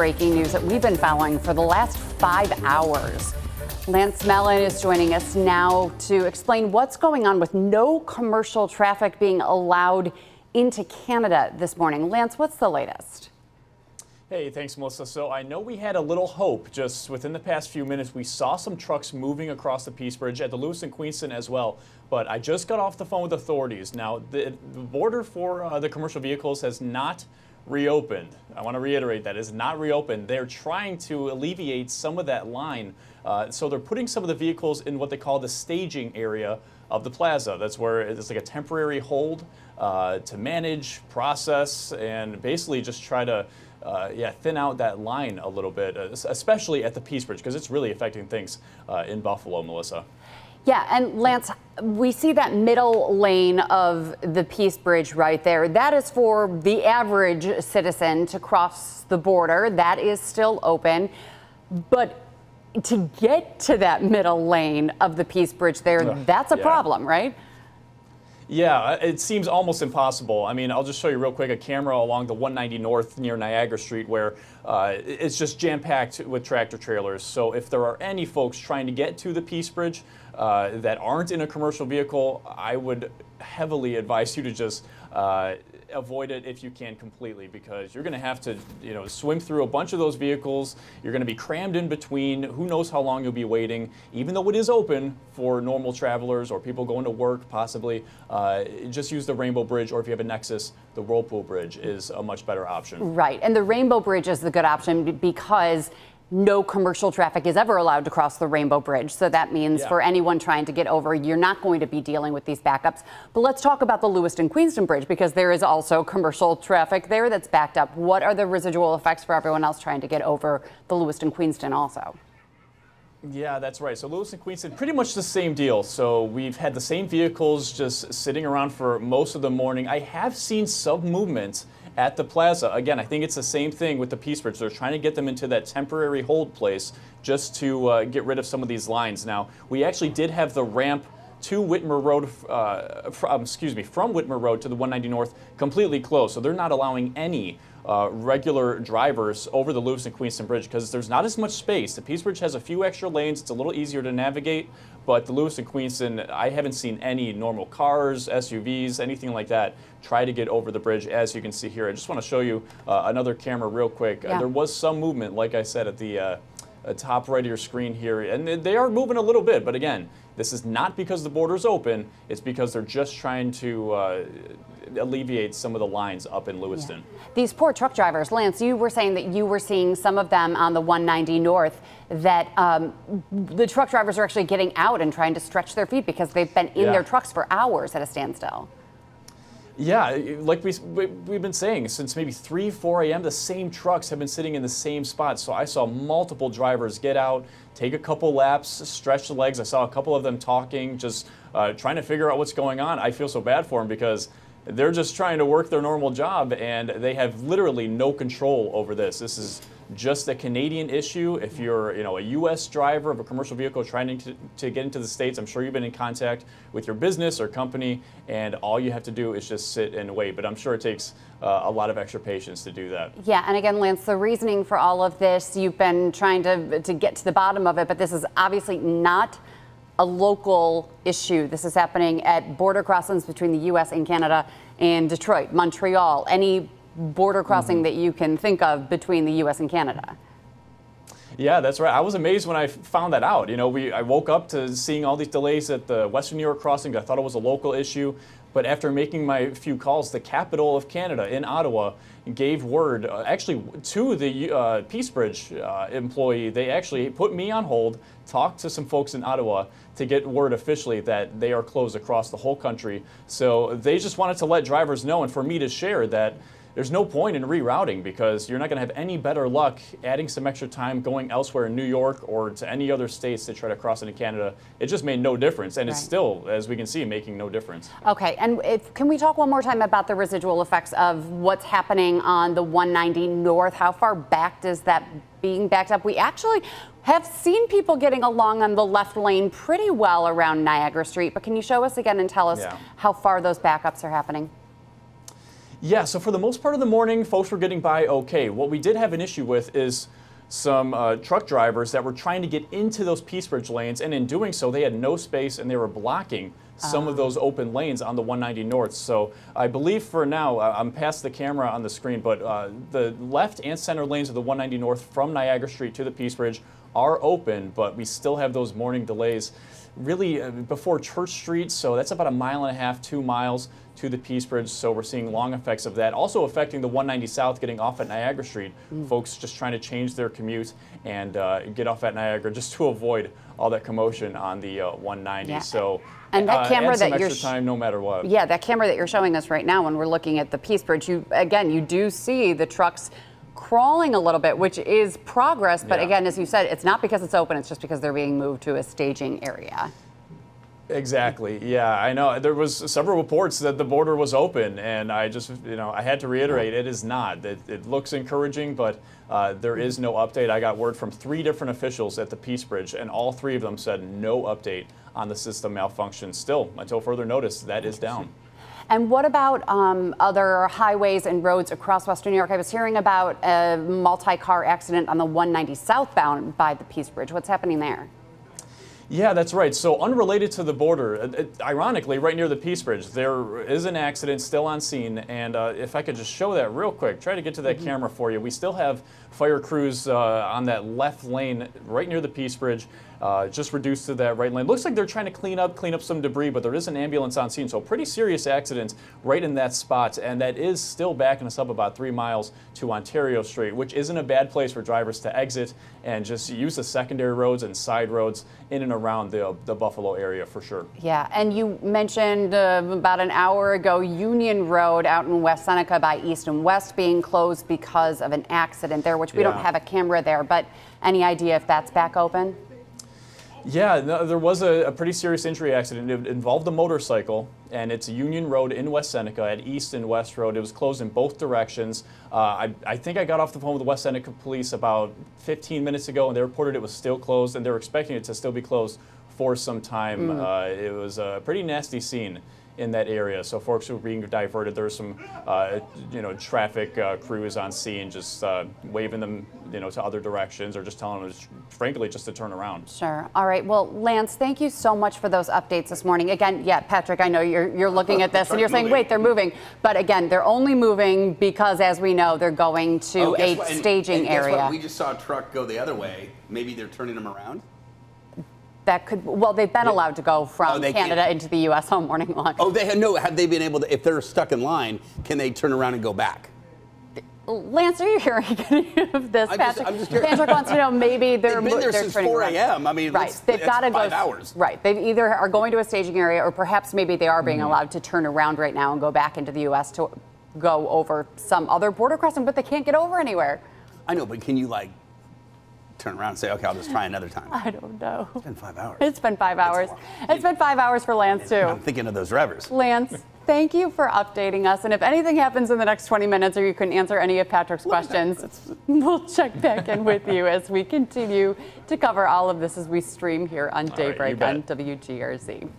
breaking news that we've been following for the last 5 hours. Lance Mellon is joining us now to explain what's going on with no commercial traffic being allowed into Canada this morning. Lance, what's the latest? Hey, thanks, Melissa. So I know we had a little hope just within the past few minutes. We saw some trucks moving across the Peace Bridge at the Lewiston Queenston as well. But I just got off the phone with authorities. Now, the border for the commercial vehicles has not reopened. I want to reiterate that is not reopened. They're trying to alleviate some of that line. So they're putting some of the vehicles in what they call the staging area of the plaza. That's where it's like a temporary hold to manage, process, and basically just try to thin out that line a little bit, especially at the Peace Bridge, because it's really affecting things in Buffalo, Melissa. Yeah, and Lance, we see that middle lane of the Peace Bridge right there. That is for the average citizen to cross the border. That is still open. But to get to that middle lane of the Peace Bridge there, that's a problem, right? Yeah, it seems almost impossible. I mean, I'll just show you real quick a camera along the 190 North near Niagara Street where it's just jam-packed with tractor trailers. So if there are any folks trying to get to the Peace Bridge that aren't in a commercial vehicle, I would heavily advise you to just avoid it if you can completely, because you're going to have to, swim through a bunch of those vehicles. You're going to be crammed in between. Who knows how long you'll be waiting, even though it is open for normal travelers or people going to work possibly. Just use the Rainbow Bridge, or if you have a Nexus, the Whirlpool Bridge is a much better option. Right, and the Rainbow Bridge is the good option because no commercial traffic is ever allowed to cross the Rainbow Bridge. So that means for anyone trying to get over, you're not going to be dealing with these backups. But let's talk about the Lewiston Queenston Bridge, because there is also commercial traffic there that's backed up. What are the residual effects for everyone else trying to get over the Lewiston Queenston also? Yeah, that's right. So Lewiston Queenston, pretty much the same deal. So we've had the same vehicles just sitting around for most of the morning. I have seen some movement at the plaza. Again, I think it's the same thing with the Peace Bridge. They're trying to get them into that temporary hold place just to get rid of some of these lines. Now, we actually did have the ramp to Whitmer Road, from Whitmer Road to the 190 North completely closed. So they're not allowing any regular drivers over the Lewiston Queenston Bridge because there's not as much space. The Peace Bridge has a few extra lanes. It's a little easier to navigate, but the Lewiston Queenston, I haven't seen any normal cars, SUVs, anything like that try to get over the bridge, as you can see here. I just want to show you another camera real quick. There was some movement, like I said, at the top right of your screen here, and they are moving a little bit, but again, this is not because the border's open, it's because they're just trying to alleviate some of the lines up in Lewiston. These poor truck drivers. Lance, you were saying that you were seeing some of them on the 190 North, that the truck drivers are actually getting out and trying to stretch their feet because they've been in their trucks for hours at a standstill. Yeah, like we've been saying, since maybe 3, 4 a.m., the same trucks have been sitting in the same spot. So I saw multiple drivers get out, take a couple laps, stretch the legs. I saw a couple of them talking, just trying to figure out what's going on. I feel so bad for them because they're just trying to work their normal job, and they have literally no control over this. This is just a Canadian issue. If you're, a U.S. driver of a commercial vehicle trying to get into the States, I'm sure you've been in contact with your business or company, and all you have to do is just sit and wait. But I'm sure it takes a lot of extra patience to do that. Yeah, and again, Lance, the reasoning for all of this, you've been trying to get to the bottom of it, but this is obviously not a local issue. This is happening at border crossings between the U.S. and Canada and Detroit, Montreal, any border crossing that you can think of between the U.S. and Canada. Yeah, that's right. I was amazed when I found that out. I woke up to seeing all these delays at the Western New York crossing. I thought it was a local issue. But after making my few calls, the capital of Canada in Ottawa gave word, actually, to the Peace Bridge employee. They actually put me on hold, talked to some folks in Ottawa to get word officially that they are closed across the whole country. So they just wanted to let drivers know, and for me to share that there's no point in rerouting because you're not going to have any better luck adding some extra time going elsewhere in New York or to any other states to try to cross into Canada. It just made no difference, and it's still, as we can see, making no difference. Okay, and can we talk one more time about the residual effects of what's happening on the 190 North? How far back does that being backed up? We actually have seen people getting along on the left lane pretty well around Niagara Street, but can you show us again and tell us how far those backups are happening? Yeah, so for the most part of the morning, folks were getting by okay. What we did have an issue with is some truck drivers that were trying to get into those Peace Bridge lanes, and in doing so, they had no space and they were blocking some of those open lanes on the 190 North. So I believe for now, I'm past the camera on the screen, but the left and center lanes of the 190 North from Niagara Street to the Peace Bridge are open, but we still have those morning delays really before Church Street. So that's about 1.5 miles, 2 miles to the Peace Bridge. So we're seeing long effects of that. Also affecting the 190 South getting off at Niagara Street. Folks just trying to change their commute and get off at Niagara just to avoid all that commotion on the 190. Yeah. So and that camera add some that you're extra time no matter what. Yeah, that camera that you're showing us right now when we're looking at the Peace Bridge, you do see the trucks crawling a little bit, which is progress. But again, as you said, it's not because it's open, it's just because they're being moved to a staging area. Exactly. Yeah, I know. There was several reports that the border was open, and I just, I had to reiterate, it is not. It looks encouraging, but there is no update. I got word from 3 different officials at the Peace Bridge, and all 3 of them said no update on the system malfunction. Still, until further notice, that is down. And what about other highways and roads across Western New York? I was hearing about a multi-car accident on the 190 southbound by the Peace Bridge. What's happening there? Yeah, that's right. So unrelated to the border, ironically, right near the Peace Bridge, there is an accident still on scene. And if I could just show that real quick, try to get to that camera for you. We still have fire crews on that left lane right near the Peace Bridge, just reduced to that right lane. Looks like they're trying to clean up some debris, but there is an ambulance on scene. So a pretty serious accident right in that spot. And that is still backing us up about 3 miles to Ontario Street, which isn't a bad place for drivers to exit and just use the secondary roads and side roads in and around the Buffalo area for sure. Yeah, and you mentioned about an hour ago Union Road out in West Seneca by East and West being closed because of an accident there, which we don't have a camera there, but any idea if that's back open? Yeah, no, there was a pretty serious injury accident. It involved a motorcycle, and it's Union Road in West Seneca at East and West Road. It was closed in both directions. I think I got off the phone with the West Seneca police about 15 minutes ago, and they reported it was still closed, and they were expecting it to still be closed for some time. It was a pretty nasty scene in that area, so folks were being diverted. There were some, traffic crews on scene, just waving them, to other directions, or just telling them, frankly, just to turn around. Sure. All right. Well, Lance, thank you so much for those updates this morning. Again, yeah, Patrick, I know you're looking at this and you're saying, wait, they're moving, but again, they're only moving because, as we know, they're going to a staging area. Guess what? We just saw a truck go the other way. Maybe they're turning them around. That could, well, they've been allowed to go from Canada into the U.S. all morning long. Oh, have they been able to, if they're stuck in line, can they turn around and go back? Lance, are you hearing any of this? I'm just curious. Patrick wants to know maybe they're They've been there since 4 a.m. I mean, right. They've got to go 5 hours. Right. They either are going to a staging area, or perhaps maybe they are being allowed to turn around right now and go back into the U.S. to go over some other border crossing, but they can't get over anywhere. I know, but can you turn around and say, okay, I'll just try another time? I don't know. It's been 5 hours. It's been 5 hours. It's been 5 hours for Lance, too. I'm thinking of those revers. Lance, thank you for updating us. And if anything happens in the next 20 minutes or you can answer any of Patrick's questions, we'll check back in with you as we continue to cover all of this as we stream here on Daybreak on WGRZ.